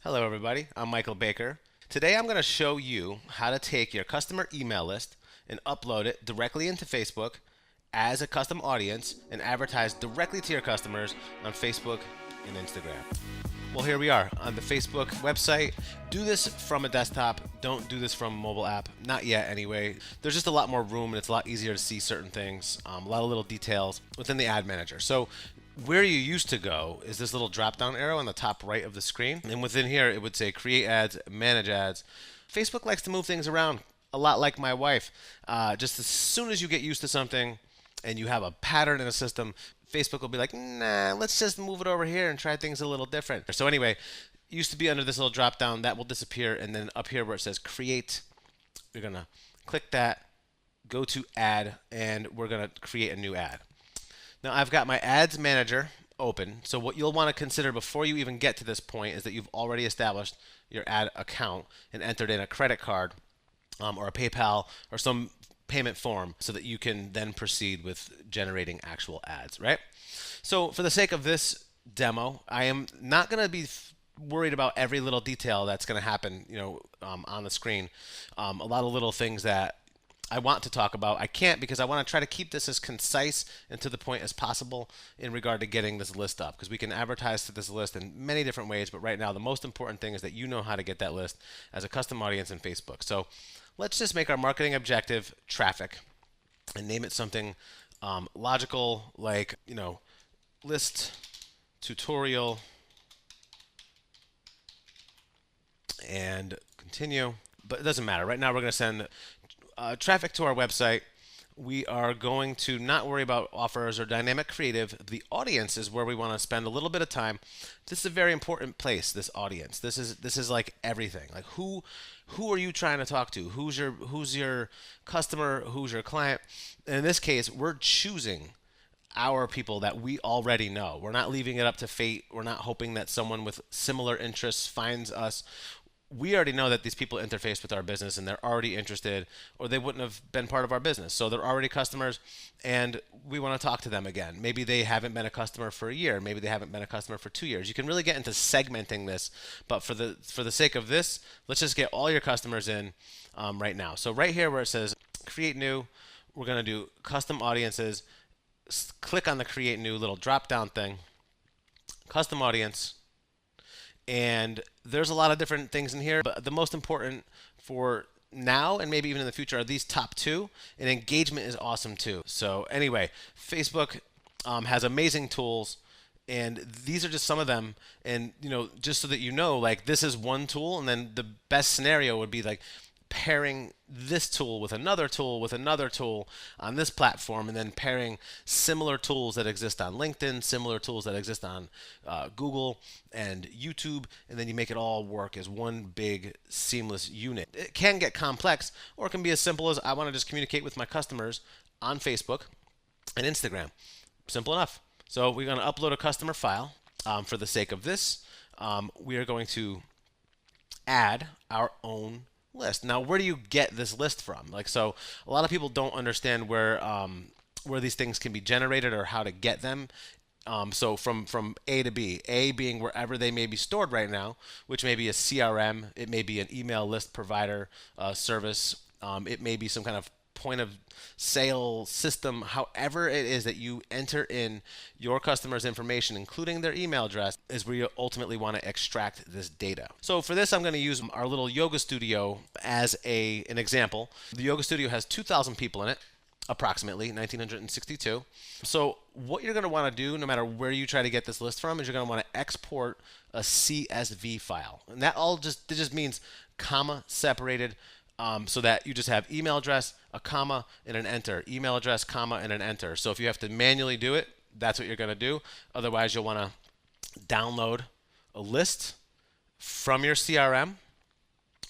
Hello everybody, I'm Michael Baker. Today I'm going to show you how to take your customer email list and upload it directly into Facebook as a custom audience and advertise directly to your customers on Facebook and Instagram. Well, here we are on the Facebook website. Do this from a desktop. Don't do this from a mobile app. Not yet, anyway. There's just a lot more room and it's a lot easier to see certain things, a lot of little details within the ad manager. So where you used to go is this little drop down arrow on the top right of the screen. And within here, it would say create ads, manage ads. Facebook likes to move things around a lot like my wife. Just as soon as you get used to something and you have a pattern in a system, Facebook will be like, nah, let's just move it over here and try things a little different. So anyway, it used to be under this little drop down. That will disappear. And then up here where it says create, you're going to click that, go to add, and we're going to create a new ad. Now I've got my ads manager open. So what you'll want to consider before you even get to this point is that you've already established your ad account and entered in a credit card or a PayPal or some payment form so that you can then proceed with generating actual ads, right? So for the sake of this demo, I am not going to be worried about every little detail that's going to happen, on the screen. A lot of little things that I want to talk about. I can't because I want to try to keep this as concise and to the point as possible in regard to getting this list up, because we can advertise to this list in many different ways, but right now the most important thing is that you know how to get that list as a custom audience in Facebook. So let's just make our marketing objective traffic and name it something logical, like, list tutorial and continue. But it doesn't matter. Right now we're going to send traffic to our website. We are going to not worry about offers or dynamic creative. The audience is where we want to spend a little bit of time. This is a very important place, this audience. This is like everything. Like who are you trying to talk to? Who's your customer? Who's your client? And in this case, we're choosing our people that we already know. We're not leaving it up to fate. We're not hoping that someone with similar interests finds us. We already know that these people interface with our business and they're already interested, or they wouldn't have been part of our business. So they're already customers and we want to talk to them again. Maybe they haven't been a customer for a year. Maybe they haven't been a customer for 2 years. You can really get into segmenting this, but for the sake of this, let's just get all your customers in right now. So right here where it says create new, we're going to do custom audiences. Click on the create new little drop down thing, custom audience. And there's a lot of different things in here, but the most important for now and maybe even in the future are these top two, and engagement is awesome too. So anyway, Facebook has amazing tools, and these are just some of them. And just so that like this is one tool, and then the best scenario would be like pairing this tool with another tool on this platform, and then pairing similar tools that exist on LinkedIn, similar tools that exist on Google and YouTube, and then you make it all work as one big seamless unit. It can get complex, or it can be as simple as I want to just communicate with my customers on Facebook and Instagram. Simple enough. So we're going to upload a customer file. For the sake of this, we are going to add our own list. Now, where do you get this list from? So a lot of people don't understand where these things can be generated or how to get them. So from A to B, A being wherever they may be stored right now, which may be a CRM, it may be an email list provider service, it may be some kind of point of sale system. However it is that you enter in your customer's information, including their email address, is where you ultimately want to extract this data. So for this, I'm going to use our little yoga studio as an example. The yoga studio has 2,000 people in it, approximately 1,962. So what you're going to want to do, no matter where you try to get this list from, is you're going to want to export a CSV file. And that just means comma separated, so that you just have email address, a comma, and an enter. Email address, comma, and an enter. So if you have to manually do it, that's what you're going to do. Otherwise, you'll want to download a list from your CRM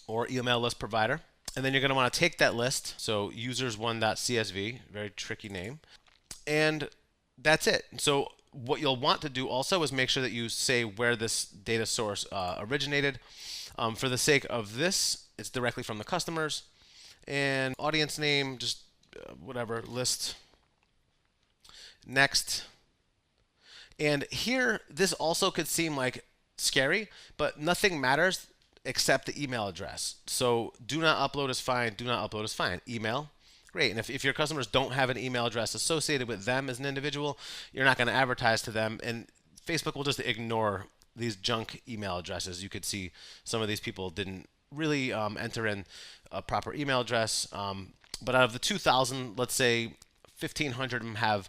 or email list provider. And then you're going to want to take that list, so users1.csv, very tricky name, and that's it. So what you'll want to do also is make sure that you say where this data source originated. For the sake of this, it's directly from the customers. And audience name, just whatever, list. Next. And here, this also could seem like scary, but nothing matters except the email address. So do not upload is fine. Do not upload is fine. Email, great. And if your customers don't have an email address associated with them as an individual, you're not going to advertise to them. And Facebook will just ignore these junk email addresses. You could see some of these people didn't really enter in a proper email address. But out of the 2,000, let's say 1,500 of them have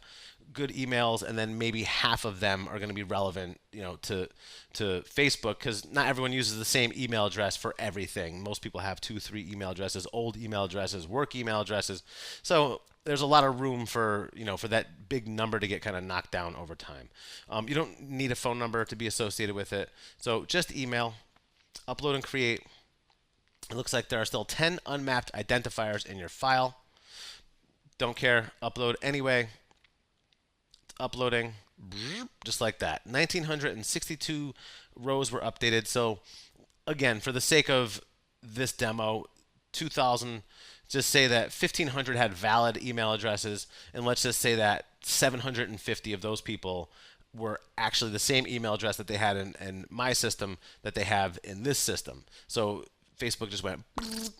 good emails, and then maybe half of them are going to be relevant, to Facebook, because not everyone uses the same email address for everything. Most people have 2, 3 email addresses, old email addresses, work email addresses. So there's a lot of room for for that big number to get kind of knocked down over time. You don't need a phone number to be associated with it. So just email, upload and create. It looks like there are still 10 unmapped identifiers in your file. Don't care, upload anyway. It's uploading just like that. 1,962 rows were updated. So again, for the sake of this demo, 2,000, just say that 1,500 had valid email addresses, and let's just say that 750 of those people were actually the same email address that they had in my system that they have in this system. So Facebook just went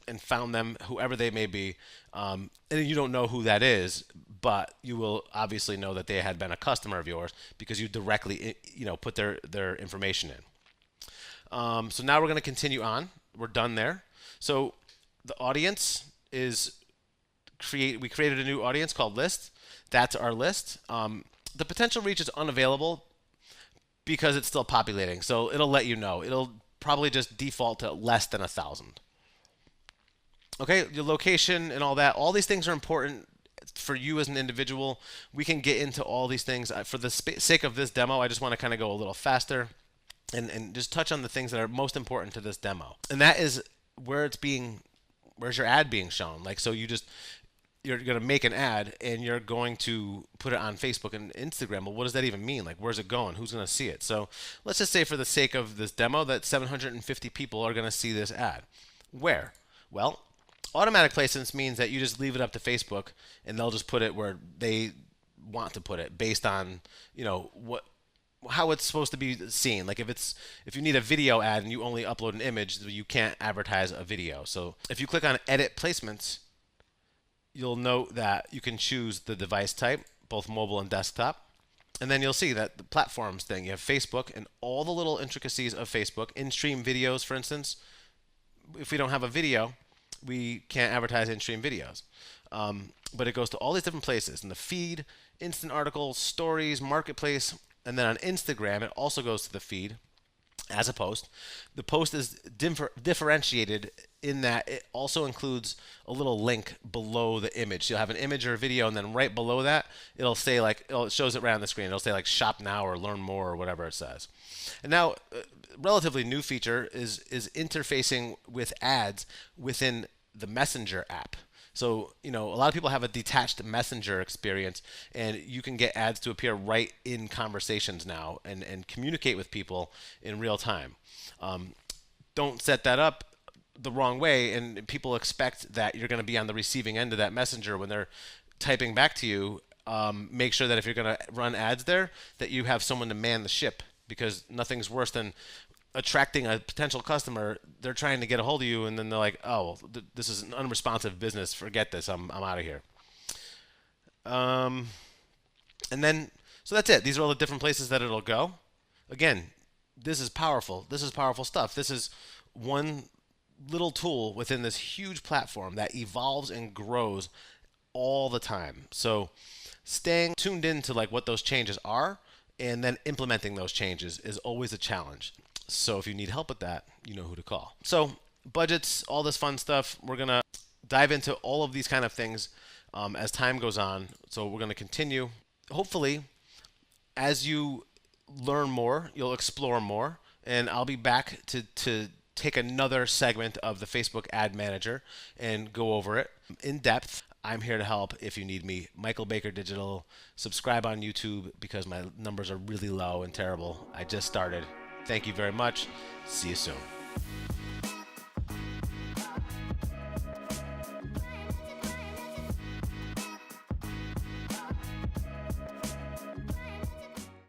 and found them, whoever they may be, and you don't know who that is, but you will obviously know that they had been a customer of yours because you directly, put their information in. So now we're going to continue on. We're done there. So the audience is we created a new audience called list. That's our list. The potential reach is unavailable because it's still populating. So it'll let you know. It'll probably just default to less than 1,000. Okay, your location and all that. All these things are important for you as an individual. We can get into all these things. For the sake of this demo, I just want to kind of go a little faster and just touch on the things that are most important to this demo. And that is where's your ad being shown. Like, so you're going to make an ad and you're going to put it on Facebook and Instagram. Well, what does that even mean? Like, where's it going? Who's going to see it? So let's just say for the sake of this demo that 750 people are going to see this ad. Where? Well, automatic placements means that you just leave it up to Facebook and they'll just put it where they want to put it based on, how it's supposed to be seen. Like if you need a video ad and you only upload an image, you can't advertise a video. So if you click on edit placements, you'll note that you can choose the device type, both mobile and desktop. And then you'll see that the platforms thing, you have Facebook and all the little intricacies of Facebook. In-stream videos, for instance, if we don't have a video, we can't advertise in-stream videos. But it goes to all these different places. In the feed, instant articles, stories, marketplace, and then on Instagram, it also goes to the feed as a post. The post is differentiated in that it also includes a little link below the image. You'll have an image or a video, and then right below that, it'll say it shows it right on the screen. It'll say like shop now or learn more or whatever it says. And now, relatively new feature is interfacing with ads within the Messenger app. So, a lot of people have a detached Messenger experience, and you can get ads to appear right in conversations now and communicate with people in real time. Don't set that up the wrong way, and people expect that you're going to be on the receiving end of that Messenger when they're typing back to you. Make sure that if you're going to run ads there, that you have someone to man the ship, because nothing's worse than attracting a potential customer. They're trying to get a hold of you, and then they're like, "Oh, this is an unresponsive business. Forget this. I'm out of here." And then, so that's it. These are all the different places that it'll go. Again, this is powerful. This is powerful stuff. This is one little tool within this huge platform that evolves and grows all the time. So, staying tuned into like what those changes are, and then implementing those changes is always a challenge. So if you need help with that, you know who to call. So budgets, all this fun stuff, we're going to dive into all of these kind of things as time goes on. So we're going to continue. Hopefully, as you learn more, you'll explore more. And I'll be back to take another segment of the Facebook Ad Manager and go over it in depth. I'm here to help if you need me. Michael Baker Digital. Subscribe on YouTube because my numbers are really low and terrible. I just started. Thank you very much. See you soon.